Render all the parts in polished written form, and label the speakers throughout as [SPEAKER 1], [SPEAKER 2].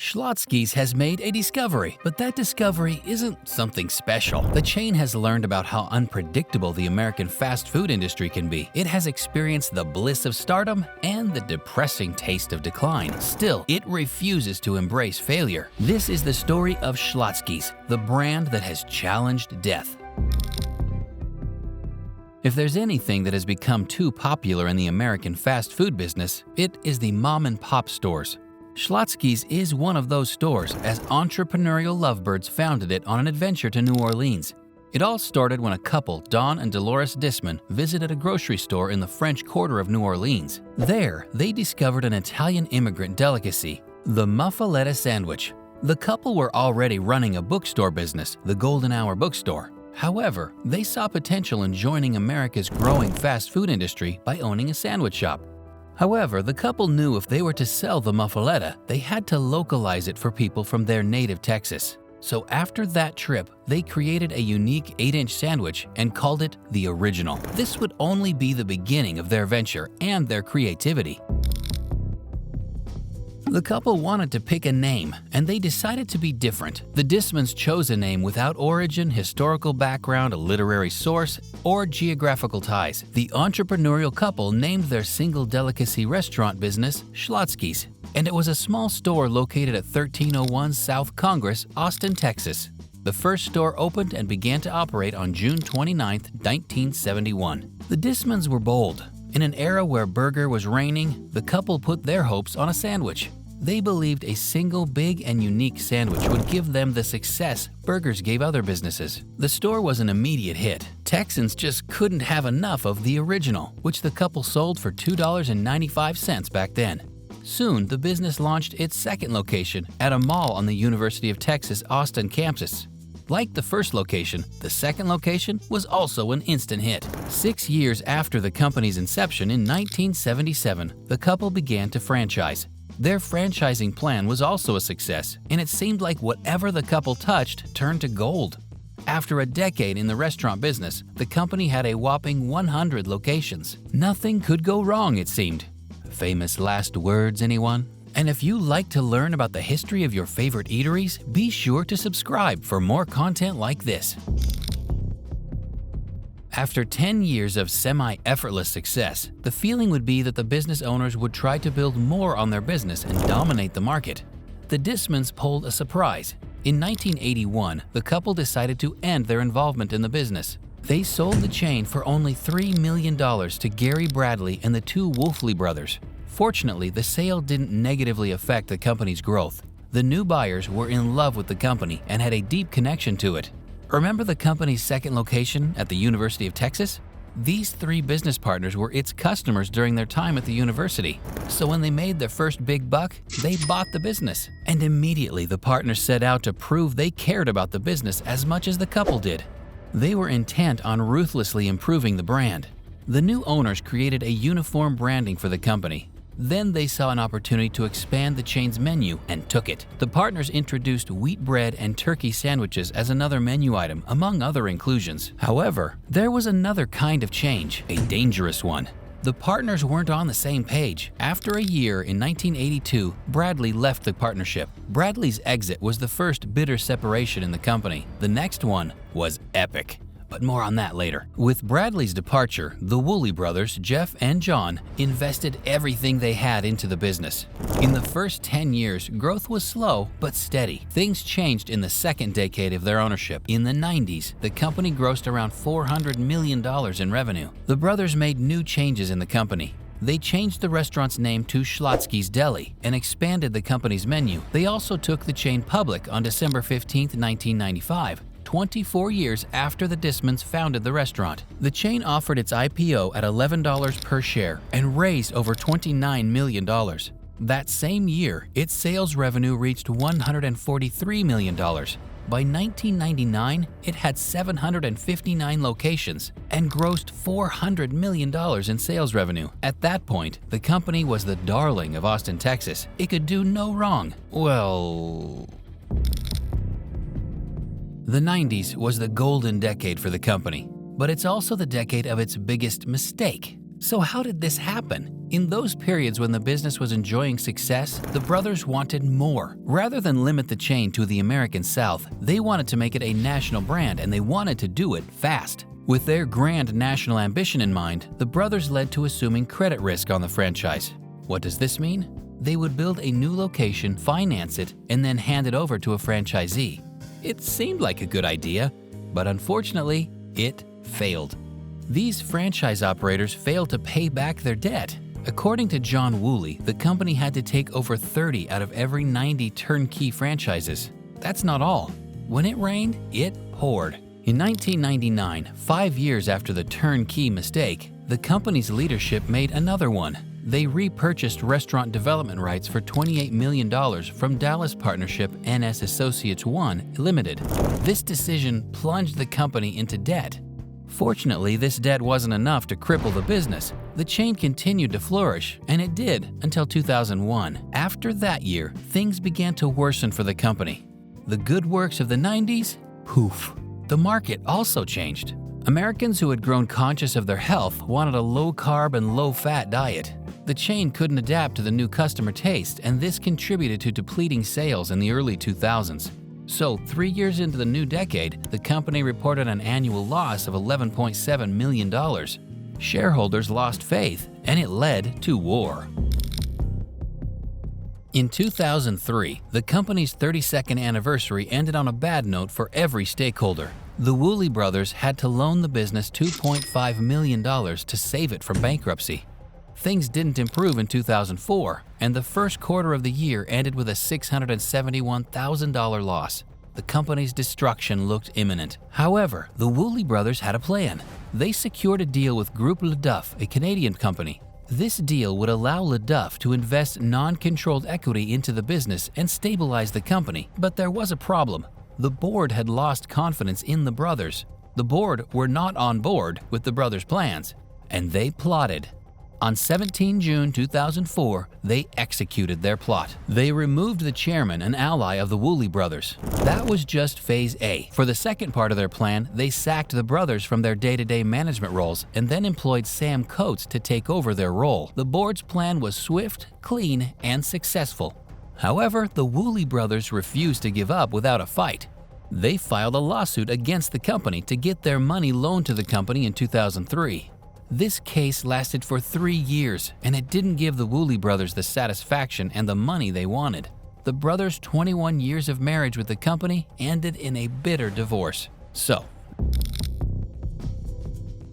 [SPEAKER 1] Schlotzsky's has made a discovery, but that discovery isn't something special. The chain has learned about how unpredictable the American fast food industry can be. It has experienced the bliss of stardom and the depressing taste of decline. Still, it refuses to embrace failure. This is the story of Schlotzsky's, the brand that has challenged death. If there's anything that has become too popular in the American fast food business, it is the mom-and-pop stores. Schlotzsky's is one of those stores, as entrepreneurial lovebirds founded it on an adventure to New Orleans. It all started when a couple, Don and Dolores Disman, visited a grocery store in the French Quarter of New Orleans. There, they discovered an Italian immigrant delicacy, the muffaletta sandwich. The couple were already running a bookstore business, the Golden Hour Bookstore. However, they saw potential in joining America's growing fast food industry by owning a sandwich shop. However, the couple knew if they were to sell the muffaletta, they had to localize it for people from their native Texas. So after that trip, they created a unique 8-inch sandwich and called it the Original. This would only be the beginning of their venture and their creativity. The couple wanted to pick a name, and they decided to be different. The Dismans chose a name without origin, historical background, a literary source, or geographical ties. The entrepreneurial couple named their single delicacy restaurant business Schlotzsky's, and it was a small store located at 1301 South Congress, Austin, Texas. The first store opened and began to operate on June 29, 1971. The Dismans were bold. In an era where burger was reigning, the couple put their hopes on a sandwich. They believed a single big and unique sandwich would give them the success burgers gave other businesses. The store was an immediate hit. Texans just couldn't have enough of the Original, which the couple sold for $2.95 back then. Soon, the business launched its second location at a mall on the University of Texas Austin campus. Like the first location, the second location was also an instant hit. 6 years after the company's inception in 1977, the couple began to franchise. Their franchising plan was also a success, and it seemed like whatever the couple touched turned to gold. After a decade in the restaurant business, the company had a whopping 100 locations. Nothing could go wrong, it seemed. Famous last words, anyone? And if you like to learn about the history of your favorite eateries, be sure to subscribe for more content like this. After 10 years of semi-effortless success, the feeling would be that the business owners would try to build more on their business and dominate the market. The Dismans pulled a surprise. In 1981, the couple decided to end their involvement in the business. They sold the chain for only $3 million to Gary Bradley and the two Wolfley brothers. Fortunately, the sale didn't negatively affect the company's growth. The new buyers were in love with the company and had a deep connection to it. Remember the company's second location at the University of Texas? These three business partners were its customers during their time at the university. So when they made their first big buck, they bought the business. And immediately the partners set out to prove they cared about the business as much as the couple did. They were intent on ruthlessly improving the brand. The new owners created a uniform branding for the company. Then they saw an opportunity to expand the chain's menu and took it. The partners introduced wheat bread and turkey sandwiches as another menu item, among other inclusions. However, there was another kind of change, a dangerous one. The partners weren't on the same page. After a year in 1982, Bradley left the partnership. Bradley's exit was the first bitter separation in the company. The next one was epic. But more on that later. With Bradley's departure, the Woolley brothers, Jeff and John, invested everything they had into the business. In the first 10 years, growth was slow but steady. Things changed in the second decade of their ownership. In the 90s, the company grossed around $400 million in revenue. The brothers made new changes in the company. They changed the restaurant's name to Schlotzsky's Deli and expanded the company's menu. They also took the chain public on December 15, 1995. 24 years after the Dismans founded the restaurant. The chain offered its IPO at $11 per share and raised over $29 million. That same year, its sales revenue reached $143 million. By 1999, it had 759 locations and grossed $400 million in sales revenue. At that point, the company was the darling of Austin, Texas. It could do no wrong. Well... The 90s was the golden decade for the company, but it's also the decade of its biggest mistake. So how did this happen? In those periods when the business was enjoying success, the brothers wanted more. Rather than limit the chain to the American South, they wanted to make it a national brand, and they wanted to do it fast. With their grand national ambition in mind, the brothers led to assuming credit risk on the franchise. What does this mean? They would build a new location, finance it, and then hand it over to a franchisee. It seemed like a good idea, but unfortunately, it failed. These franchise operators failed to pay back their debt. According to John Woolley, the company had to take over 30 out of every 90 turnkey franchises. That's not all. When it rained, it poured. In 1999, 5 years after the turnkey mistake, the company's leadership made another one. They repurchased restaurant development rights for $28 million from Dallas partnership NS Associates 1 Limited. This decision plunged the company into debt. Fortunately, this debt wasn't enough to cripple the business. The chain continued to flourish, and it did until 2001. After that year, things began to worsen for the company. The good works of the 90s? Poof. The market also changed. Americans who had grown conscious of their health wanted a low-carb and low-fat diet. The chain couldn't adapt to the new customer taste, and this contributed to depleting sales in the early 2000s. So, 3 years into the new decade, the company reported an annual loss of $11.7 million. Shareholders lost faith, and it led to war. In 2003, the company's 32nd anniversary ended on a bad note for every stakeholder. The Woolley brothers had to loan the business $2.5 million to save it from bankruptcy. Things didn't improve in 2004, and the first quarter of the year ended with a $671,000 loss. The company's destruction looked imminent. However, the Woolley brothers had a plan. They secured a deal with Groupe LeDuff, a Canadian company. This deal would allow LeDuff to invest non-controlled equity into the business and stabilize the company, but there was a problem. The board had lost confidence in the brothers. The board were not on board with the brothers' plans, and they plotted. On 17 June 2004, they executed their plot. They removed the chairman, an ally of the Woolley brothers. That was just phase A. For the second part of their plan, they sacked the brothers from their day-to-day management roles and then employed Sam Coates to take over their role. The board's plan was swift, clean, and successful. However, the Woolley brothers refused to give up without a fight. They filed a lawsuit against the company to get their money loaned to the company in 2003. This case lasted for 3 years, and it didn't give the Woolley brothers the satisfaction and the money they wanted. The brothers' 21 years of marriage with the company ended in a bitter divorce. So,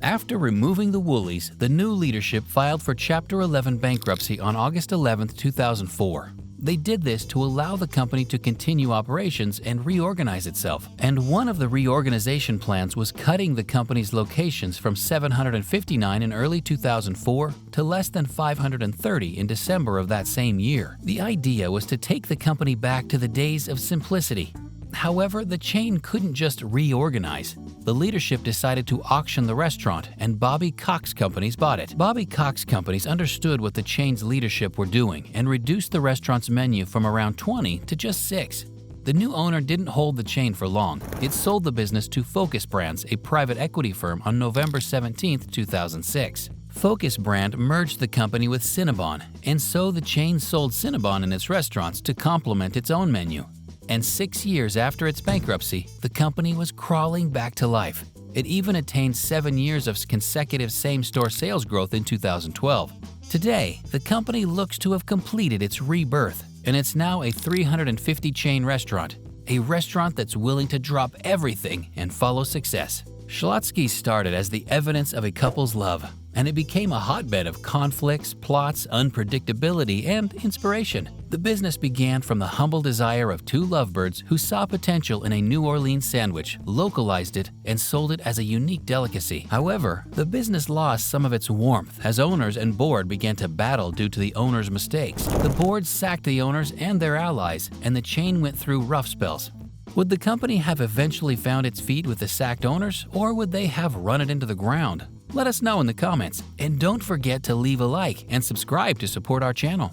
[SPEAKER 1] after removing the Woolleys, the new leadership filed for Chapter 11 bankruptcy on August 11, 2004. They did this to allow the company to continue operations and reorganize itself. And one of the reorganization plans was cutting the company's locations from 759 in early 2004 to less than 530 in December of that same year. The idea was to take the company back to the days of simplicity. However, the chain couldn't just reorganize. The leadership decided to auction the restaurant, and Bobby Cox Companies bought it. Bobby Cox Companies understood what the chain's leadership were doing and reduced the restaurant's menu from around 20 to just 6. The new owner didn't hold the chain for long. It sold the business to Focus Brands, a private equity firm, on November 17, 2006. Focus Brand merged the company with Cinnabon, and so the chain sold Cinnabon in its restaurants to complement its own menu. And 6 years after its bankruptcy, the company was crawling back to life. It even attained 7 years of consecutive same-store sales growth in 2012. Today, the company looks to have completed its rebirth, and it's now a 350-chain restaurant, a restaurant that's willing to drop everything and follow success. Schlotzsky started as the evidence of a couple's love, and it became a hotbed of conflicts, plots, unpredictability, and inspiration. The business began from the humble desire of two lovebirds who saw potential in a New Orleans sandwich, localized it, and sold it as a unique delicacy. However, the business lost some of its warmth as owners and board began to battle due to the owners' mistakes. The board sacked the owners and their allies, and the chain went through rough spells. Would the company have eventually found its feet with the sacked owners, or would they have run it into the ground? Let us know in the comments, and don't forget to leave a like and subscribe to support our channel.